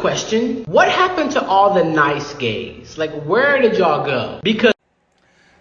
question. What happened to all the nice gays? Like, where did y'all go? Because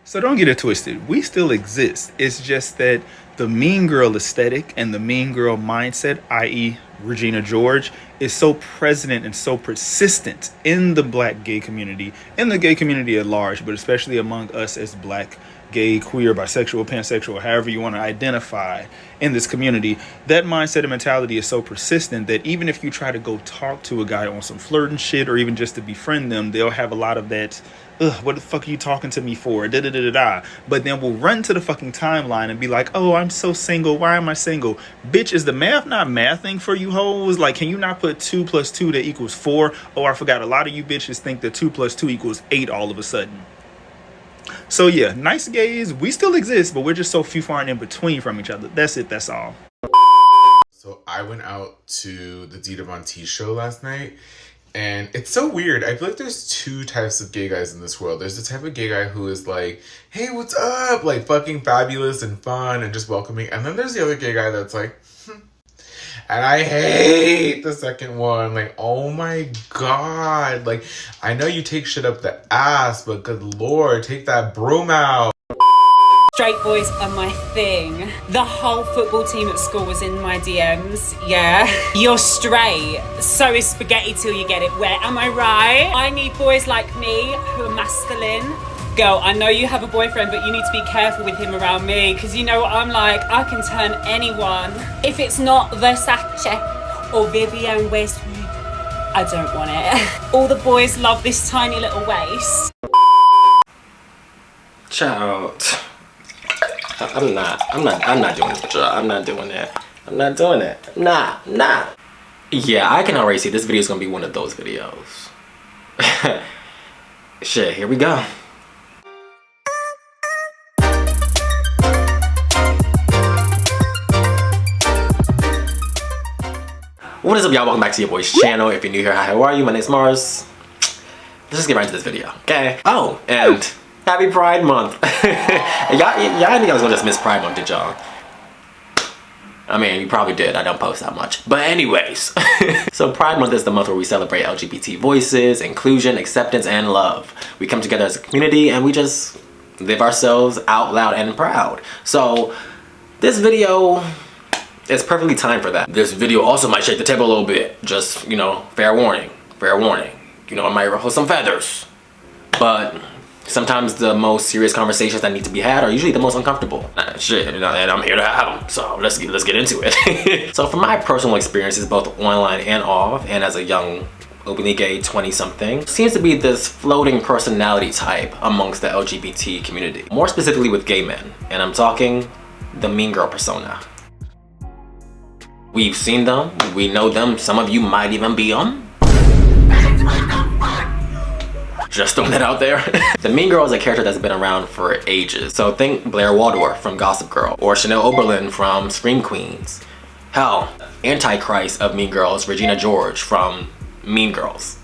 So don't get it twisted. We still exist. It's just that the mean girl aesthetic and the mean girl mindset, i.e. Regina George, is so present and so persistent in the black gay community, in the gay community at large, but especially among us as black, gay, queer, bisexual, pansexual, however you want to identify in this community. That mindset and mentality is so persistent that even if you try to go talk to a guy on some flirting shit or even just to befriend them, they'll have a lot of that, ugh, what the fuck are you talking to me for? Da da da da da. But then we'll run to the fucking timeline and be like, oh, I'm so single. Why am I single? Bitch, is the math not mathing for you hoes? Like, can you not put 2 + 2 that equals 4? Oh, I forgot. A lot of you bitches think that 2 + 2 equals 8 all of a sudden. So yeah, nice gays, we still exist, but we're just so few far and in between from each other. That's it. That's all. So I went out to the Dita Von T show last night. And it's so weird. I feel like there's 2 types of gay guys in this world. There's the type of gay guy who is like, hey, what's up? Like fucking fabulous and fun and just welcoming. And then there's the other gay guy that's like, And I hate the second one. Like, oh my God. Like, I know you take shit up the ass, but good Lord, take that broom out. Straight boys are my thing. The whole football team at school was in my DMs. Yeah. You're straight. So is spaghetti till you get it wet. Am I right? I need boys like me who are masculine. Girl, I know you have a boyfriend, but you need to be careful with him around me, because you know what I'm like. I can turn anyone. If it's not Versace or Vivienne Westwood, I don't want it. All the boys love this tiny little waist. Child. I'm not doing it, y'all. I'm not doing that. I'm not doing it. Nah. Yeah, I can already see this video is gonna be one of those videos. Shit, here we go. What is up, y'all? Welcome back to your boy's channel. If you're new here, hi, how are you? My name's Mars. Let's just get right into this video, okay? Oh, and happy Pride Month. Y'all think I was gonna just miss Pride Month, did y'all? I mean, you probably did. I don't post that much. But anyways, so Pride Month is the month where we celebrate LGBT voices, inclusion, acceptance, and love. We come together as a community and we just live ourselves out loud and proud. So this video is perfectly timed for that. This video also might shake the table a little bit. Just, you know, fair warning. Fair warning. You know, it might ruffle some feathers. But sometimes the most serious conversations that need to be had are usually the most uncomfortable. Shit, you know, and I'm here to have them. So let's get into it. So from my personal experiences, both online and off, and as a young, openly gay 20-something, seems to be this floating personality type amongst the LGBT community. More specifically with gay men. And I'm talking the mean girl persona. We've seen them, we know them, some of you might even be them. Just throwing that out there. The mean girl is a character that's been around for ages. So think Blair Waldorf from Gossip Girl, or Chanel Oberlin from Scream Queens. Hell, Antichrist of Mean Girls, Regina George from Mean Girls.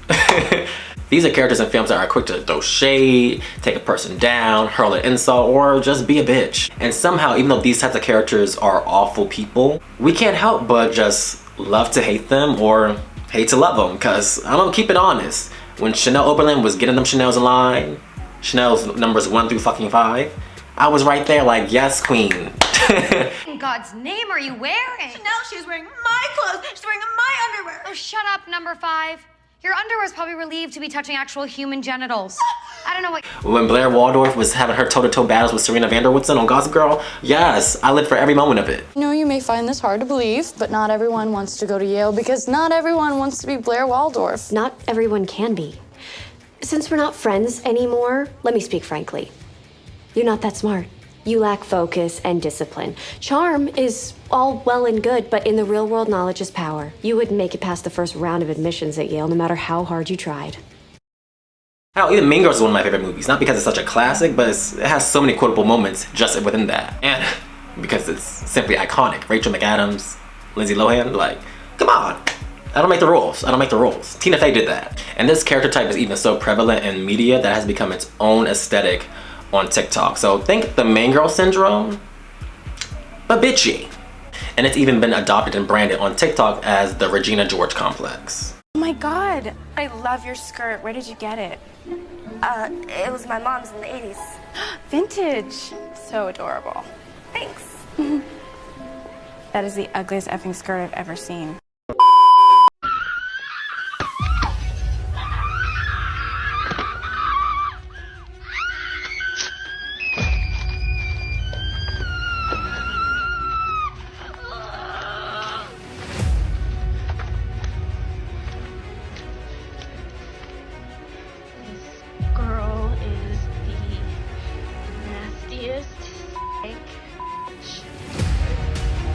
These are characters in films that are quick to throw shade, take a person down, hurl an insult, or just be a bitch. And somehow, even though these types of characters are awful people, we can't help but just love to hate them or hate to love them, because I'm gonna keep it honest. When Chanel Oberlin was getting them Chanel's in line, Chanel's numbers 1 through fucking 5, I was right there like, yes, queen. In God's name are you wearing? Chanel, she's wearing my clothes. She's wearing my underwear. Oh, shut up, number 5. Your underwear is probably relieved to be touching actual human genitals. I don't know what... When Blair Waldorf was having her toe-to-toe battles with Serena van der Woodsen on Gossip Girl, yes, I lived for every moment of it. I know you may find this hard to believe, but not everyone wants to go to Yale because not everyone wants to be Blair Waldorf. Not everyone can be. Since we're not friends anymore, let me speak frankly. You're not that smart. You lack focus and discipline. Charm is all well and good, but in the real world, knowledge is power. You wouldn't make it past the first round of admissions at Yale, no matter how hard you tried. Hell, even Mean Girls is one of my favorite movies. Not because it's such a classic, but it has so many quotable moments just within that. And because it's simply iconic. Rachel McAdams, Lindsay Lohan, like, come on. I don't make the rules. I don't make the rules. Tina Fey did that. And this character type is even so prevalent in media that has become its own aesthetic on TikTok. So think the mean girl syndrome, but bitchy. And it's even been adopted and branded on TikTok as the Regina George complex. Oh my god, I love your skirt. Where did you get it? It was my mom's in the 80s. Vintage. So adorable. Thanks. That is the ugliest effing skirt I've ever seen. Girl is the nastiest snake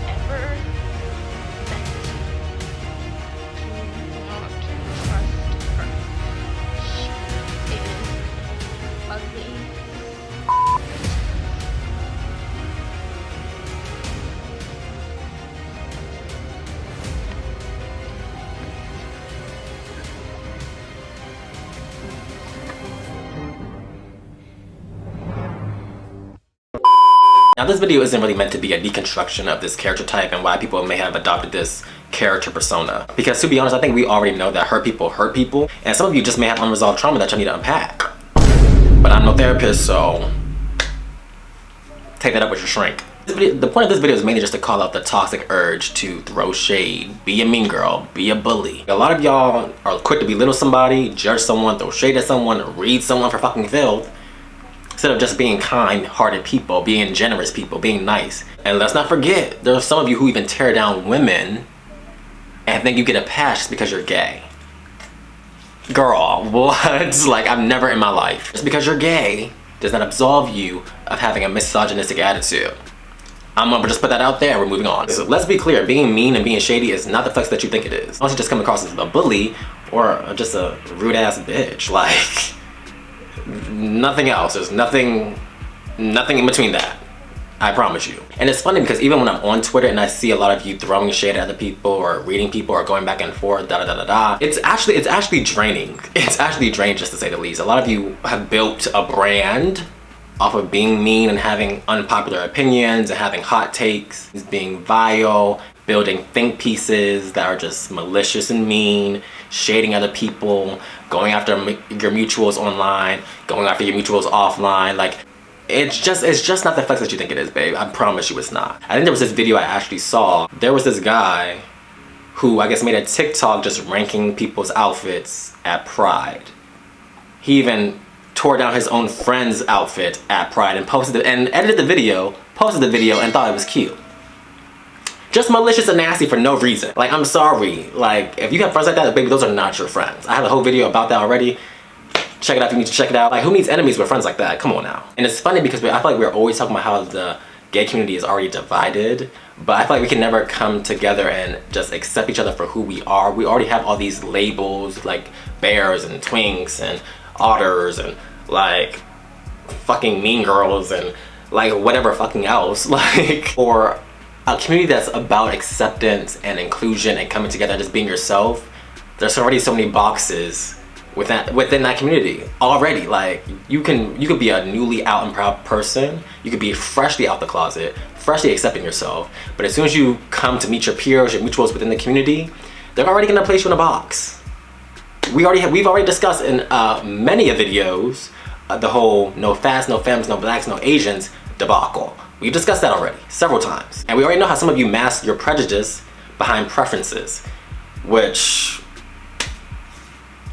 ever met. Do not trust her. She is ugly. Now this video isn't really meant to be a deconstruction of this character type and why people may have adopted this character persona. Because to be honest, I think we already know that hurt people, and some of you just may have unresolved trauma that you need to unpack. But I'm no therapist, so take that up with your shrink. The point of this video is mainly just to call out the toxic urge to throw shade, be a mean girl, be a bully. A lot of y'all are quick to belittle somebody, judge someone, throw shade at someone, read someone for fucking filth, instead of just being kind-hearted people, being generous people, being nice. And let's not forget, there are some of you who even tear down women and think you get a pass just because you're gay. Girl, what? Like, I've never in my life. Just because you're gay does not absolve you of having a misogynistic attitude. I'm gonna just put that out there and we're moving on. So let's be clear, being mean and being shady is not the flex that you think it is. Unless you just come across as a bully or just a rude-ass bitch. Like, nothing else. There's nothing in between that. I promise you. And it's funny because even when I'm on Twitter and I see a lot of you throwing shade at other people or reading people or going back and forth, it's actually draining. It's actually draining, just to say the least. A lot of you have built a brand off of being mean and having unpopular opinions and having hot takes, being vile, building think pieces that are just malicious and mean, shading other people, going after your mutuals online, going after your mutuals offline. Like, it's just not the flex that you think it is, babe. I promise you it's not. I think there was this video I actually saw. There was this guy who I guess made a TikTok just ranking people's outfits at Pride. He even tore down his own friend's outfit at Pride and posted it and edited the video, posted the video and thought it was cute. Just malicious and nasty for no reason. Like, I'm sorry. Like, if you have friends like that, baby, those are not your friends. I have a whole video about that already. Check it out if you need to check it out. Like, who needs enemies with friends like that? Come on now. And it's funny because I feel like we're always talking about how the gay community is already divided, but I feel like we can never come together and just accept each other for who we are. We already have all these labels like bears and twinks and otters and like fucking mean girls and like whatever fucking else. Like, for a community that's about acceptance and inclusion and coming together and just being yourself, there's already so many boxes within that community already. Like, you could be a newly out and proud person, you could be freshly out the closet, freshly accepting yourself, but as soon as you come to meet your peers, your mutuals within the community, they're already gonna place you in a box. We've already discussed in many videos the whole no fats, no femmes, no blacks, no Asians debacle. We've discussed that already several times. And we already know how some of you mask your prejudice behind preferences, which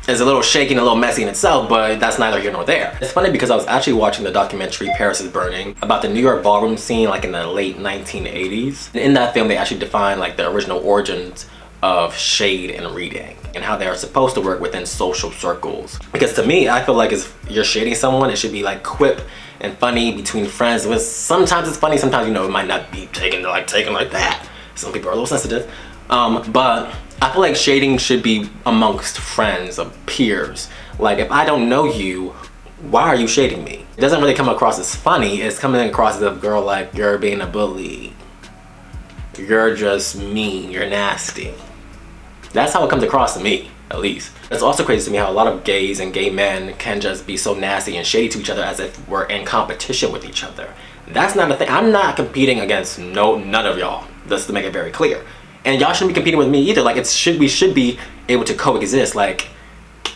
is a little shaky and a little messy in itself, but that's neither here nor there. It's funny because I was actually watching the documentary Paris is Burning about the New York ballroom scene like in the late 1980s. And in that film, they actually defined like the original origins of shade and reading and how they are supposed to work within social circles. Because to me, I feel like if you're shading someone, it should be like quip and funny between friends. But sometimes it's funny, sometimes, you know, it might not be taken like that. Some people are a little sensitive. But I feel like shading should be amongst friends or peers. Like, if I don't know you, why are you shading me? It doesn't really come across as funny. It's coming across as a girl like, you're being a bully. You're just mean, you're nasty. That's how it comes across to me, at least. It's also crazy to me how a lot of gays and gay men can just be so nasty and shady to each other as if we're in competition with each other. That's not a thing. I'm not competing against none of y'all, just to make it very clear. And y'all shouldn't be competing with me either. Like, we should be able to coexist. Like,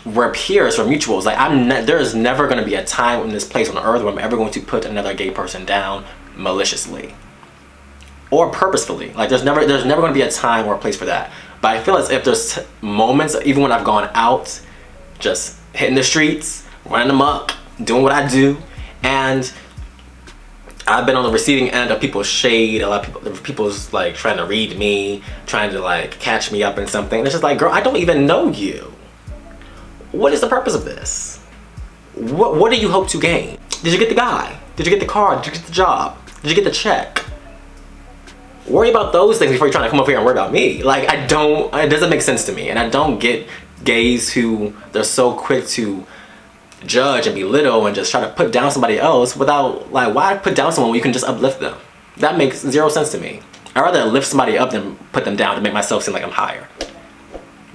we're peers, we're mutuals. Like, there's never going to be a time in this place on earth where I'm ever going to put another gay person down maliciously or purposefully. Like, there's never going to be a time or a place for that. But I feel as if there's moments, even when I've gone out, just hitting the streets, running amok, doing what I do, and I've been on the receiving end of people's shade. A lot of people's like trying to read me, trying to like catch me up in something. And it's just like, girl, I don't even know you. What is the purpose of this? What do you hope to gain? Did you get the guy? Did you get the car? Did you get the job? Did you get the check? Worry about those things before you're trying to come up here and worry about me. Like, it doesn't make sense to me. And I don't get gays who, they're so quick to judge and belittle and just try to put down somebody else without, like, why put down someone when you can just uplift them? That makes zero sense to me. I'd rather lift somebody up than put them down to make myself seem like I'm higher.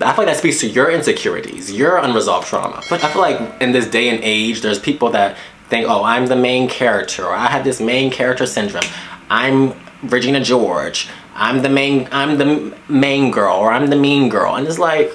I feel like that speaks to your insecurities, your unresolved trauma. I feel like in this day and age, there's people that think, oh, I'm the main character, or I have this main character syndrome. I'm Regina George. I'm the main girl, or I'm the mean girl. And it's like,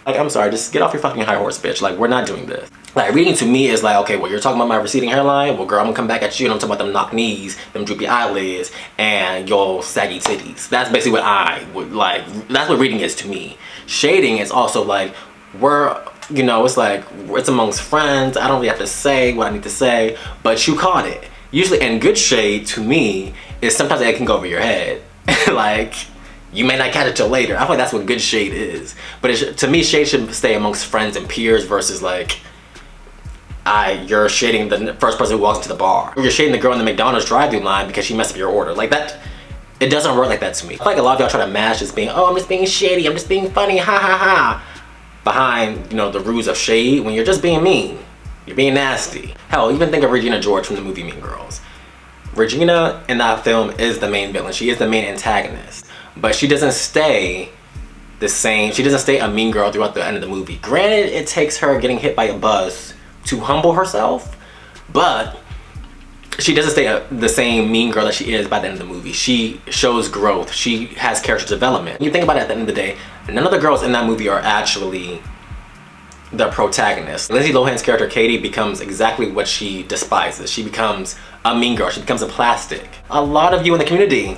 I'm sorry, just get off your fucking high horse, bitch. Like, we're not doing this. Like, reading to me is like, okay, well, you're talking about my receding hairline? Well, girl, I'm gonna come back at you and I'm talking about them knock knees, them droopy eyelids, and your saggy titties. That's basically what I would like. That's what reading is to me. Shading is also like, you know, it's like, it's amongst friends. I don't really have to say what I need to say, but you caught it. Usually, and good shade to me is sometimes it can go over your head. Like, you may not catch it till later. I feel like that's what good shade is. But to me, shade should stay amongst friends and peers versus like, you're shading the first person who walks into the bar. Or you're shading the girl in the McDonald's drive-thru line because she messed up your order. Like that, it doesn't work like that to me. I feel like a lot of y'all try to mash this being, oh, I'm just being shady, I'm just being funny, ha ha ha. Behind, you know, the ruse of shade when you're just being mean. You're being nasty. Hell, even think of Regina George from the movie Mean Girls. Regina in that film is the main villain. She is the main antagonist. But she doesn't stay the same. She doesn't stay a mean girl throughout the end of the movie. Granted, it takes her getting hit by a bus to humble herself, but she doesn't stay the same mean girl that she is by the end of the movie. She shows growth. She has character development. When you think about it, at the end of the day, none of the girls in that movie are actually the protagonist. Lindsay Lohan's character Katie becomes exactly what she despises. She becomes a mean girl. She becomes a plastic. A lot of you in the community,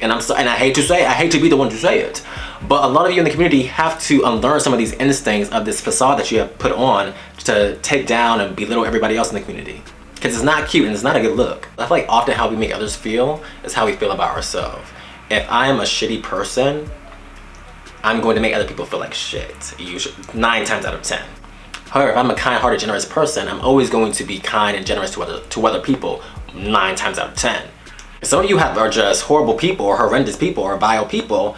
and I hate to be the one to say it, but a lot of you in the community have to unlearn some of these instincts of this facade that you have put on to take down and belittle everybody else in the community. Because it's not cute and it's not a good look. I feel like often how we make others feel is how we feel about ourselves. If I am a shitty person, I'm going to make other people feel like shit, usually 9 times out of 10. However, if I'm a kind-hearted, generous person, I'm always going to be kind and generous to other people 9 times out of 10. Some of you are just horrible people or horrendous people or vile people,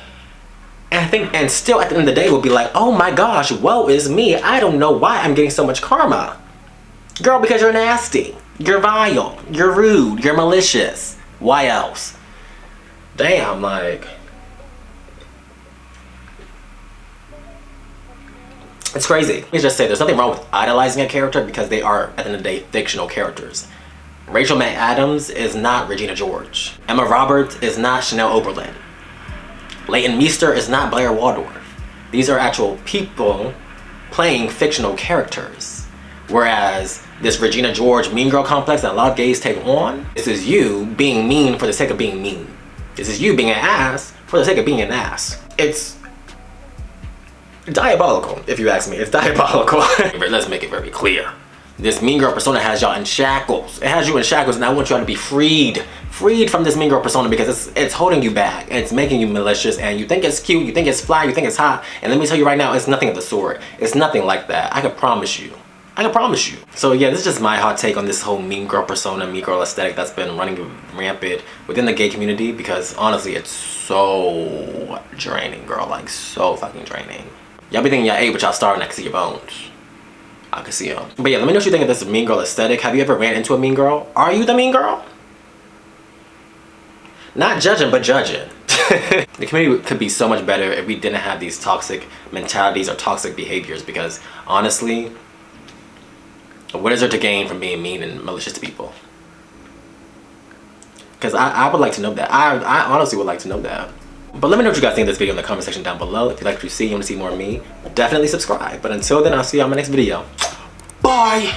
and still at the end of the day will be like, oh my gosh, woe is me. I don't know why I'm getting so much karma. Girl, because you're nasty. You're vile. You're rude. You're malicious. Why else? Damn, like, it's crazy. Let me just say, there's nothing wrong with idolizing a character because they are, at the end of the day, fictional characters. Rachel McAdams is not Regina George. Emma Roberts is not Chanel Oberlin. Leighton Meester is not Blair Waldorf. These are actual people playing fictional characters. Whereas this Regina George mean girl complex that a lot of gays take on, this is you being mean for the sake of being mean. This is you being an ass for the sake of being an ass. It's diabolical, if you ask me. It's diabolical. Let's make it very clear. This mean girl persona has y'all in shackles. It has you in shackles, and I want y'all to be freed from this mean girl persona because it's holding you back and it's making you malicious, and you think it's cute, you think it's fly, you think it's hot, and let me tell you right now, it's nothing of the sort. It's nothing like that. I can promise you. I can promise you. So yeah, this is just my hot take on this whole mean girl persona, mean girl aesthetic that's been running rampant within the gay community, because honestly, it's so draining, girl. Like, so fucking draining. Y'all be thinking y'all ate, but y'all starving. I can see your bones. I can see them. But yeah, let me know what you think of this mean girl aesthetic. Have you ever ran into a mean girl? Are you the mean girl? Not judging, but judging. The community could be so much better if we didn't have these toxic mentalities or toxic behaviors, because honestly, what is there to gain from being mean and malicious to people? Because I would like to know that. I honestly would like to know that. But let me know what you guys think of this video in the comment section down below. If you like what you see, you want to see more of me, definitely subscribe. But until then, I'll see you on my next video. Bye!